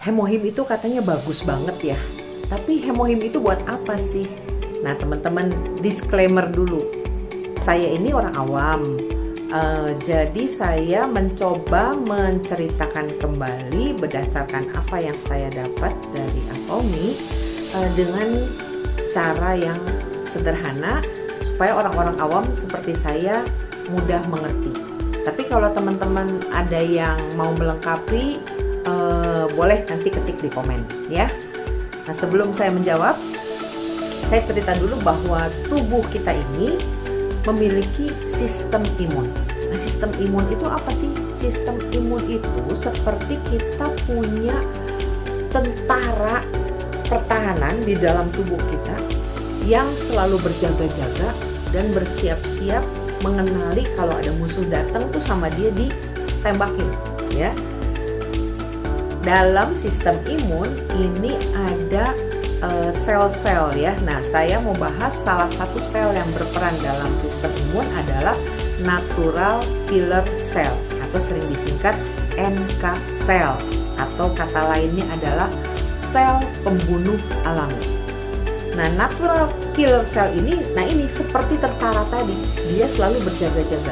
Hemohim itu katanya bagus banget ya. Tapi hemohim itu buat apa sih? Nah teman-teman, disclaimer dulu. Saya ini orang awam. Jadi saya mencoba menceritakan kembali berdasarkan apa yang saya dapat dari Atomi dengan cara yang sederhana supaya orang-orang awam seperti saya mudah mengerti. Tapi kalau teman-teman ada yang mau melengkapi, boleh nanti ketik di komen ya. Nah sebelum saya menjawab, saya cerita dulu bahwa tubuh kita ini memiliki sistem imun. Nah sistem imun itu apa sih? Sistem imun itu seperti kita punya tentara pertahanan di dalam tubuh kita yang selalu berjaga-jaga dan bersiap-siap mengenali kalau ada musuh datang tuh sama dia ditembakin ya. Dalam sistem imun ini ada sel-sel ya. Nah saya mau bahas salah satu sel yang berperan dalam sistem imun adalah natural killer cell atau sering disingkat NK cell, atau kata lainnya adalah sel pembunuh alami. Nah natural killer cell ini, ini seperti tentara tadi, dia selalu berjaga-jaga.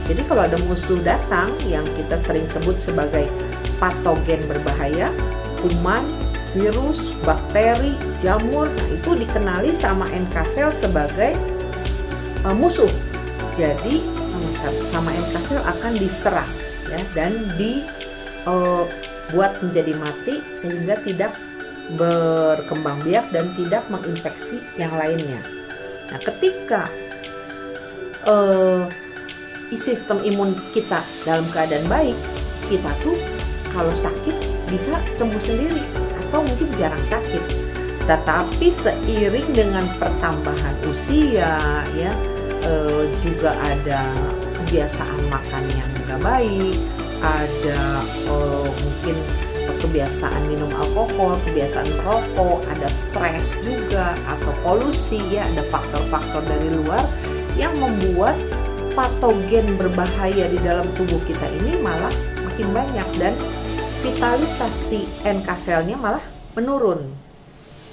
Jadi kalau ada musuh datang yang kita sering sebut sebagai patogen berbahaya, kuman, virus, bakteri, jamur, nah itu dikenali sama NK cell sebagai musuh. Jadi sama NK cell akan diserang ya, dan dibuat menjadi mati sehingga tidak berkembang biak dan tidak menginfeksi yang lainnya. Nah ketika sistem imun kita dalam keadaan baik, kita tuh kalau sakit bisa sembuh sendiri atau mungkin jarang sakit. Tetapi seiring dengan pertambahan usia ya, juga ada kebiasaan makan yang nggak baik, ada mungkin kebiasaan minum alkohol, kebiasaan merokok, ada stres juga atau polusi ya, ada faktor-faktor dari luar yang membuat patogen berbahaya di dalam tubuh kita ini malah makin banyak dan vitalitas si NK selnya malah menurun.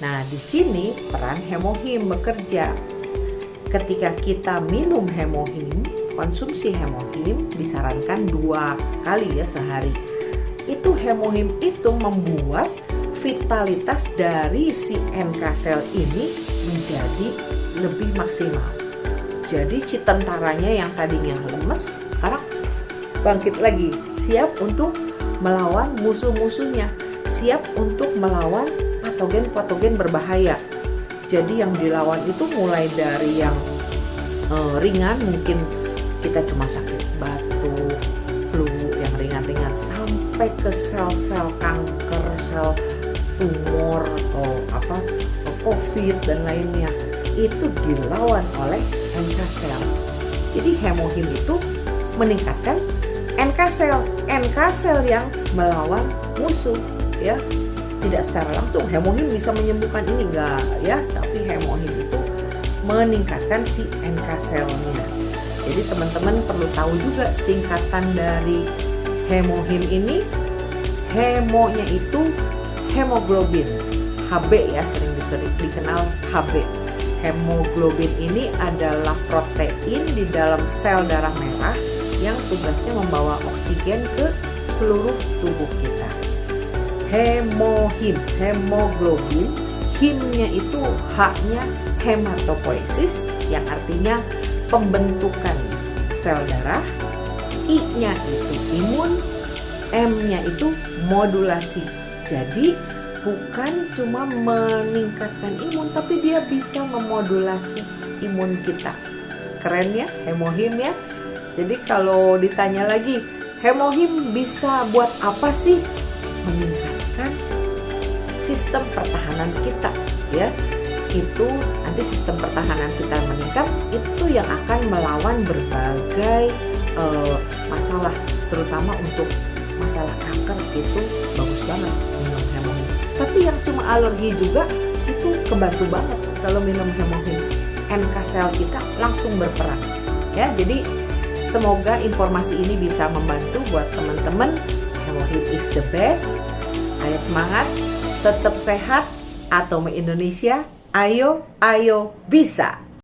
Nah, di sini peran hemohim bekerja. Ketika kita minum hemohim, konsumsi hemohim disarankan 2 kali ya sehari. Itu hemohim itu membuat vitalitas dari si NK sel ini menjadi lebih maksimal. Jadi si tentaranya yang tadinya lemes sekarang bangkit lagi, siap untuk melawan musuh-musuhnya, siap untuk melawan patogen-patogen berbahaya. Jadi yang dilawan itu mulai dari yang ringan, mungkin kita cuma sakit batuk, flu yang ringan-ringan, sampai ke sel-sel kanker, sel tumor atau COVID dan lainnya, itu dilawan oleh NK sel. Jadi hemohim itu meningkatkan NK sel yang melawan musuh ya. Tidak secara langsung hemohim bisa menyembuhkan ini enggak ya, tapi hemohim itu meningkatkan si NK selnya. Jadi teman-teman perlu tahu juga singkatan dari hemohim ini. Hemonya itu hemoglobin, HB ya, sering dikenal HB. Hemoglobin ini adalah protein di dalam sel darah merah yang tugasnya membawa oksigen ke seluruh tubuh kita. Hemohim, hemoglobin, himnya itu H-nya hematopoiesis yang artinya pembentukan sel darah, I-nya itu imun, M-nya itu modulasi. Jadi bukan cuma meningkatkan imun, tapi dia bisa memodulasi imun kita. Keren ya hemohim ya. Jadi kalau ditanya lagi, hemohim bisa buat apa sih? Meningkatkan sistem pertahanan kita ya. Itu nanti sistem pertahanan kita meningkat, itu yang akan melawan berbagai masalah, terutama untuk masalah kanker. Itu bagus banget minum hemohim. Tapi yang cuma alergi juga itu kebantu banget kalau minum hemohim. NK sel kita langsung berperan ya. Jadi semoga informasi ini bisa membantu buat teman-teman. Hemohim is the best. Saya semangat, tetap sehat, Atomi Indonesia, ayo, ayo, bisa!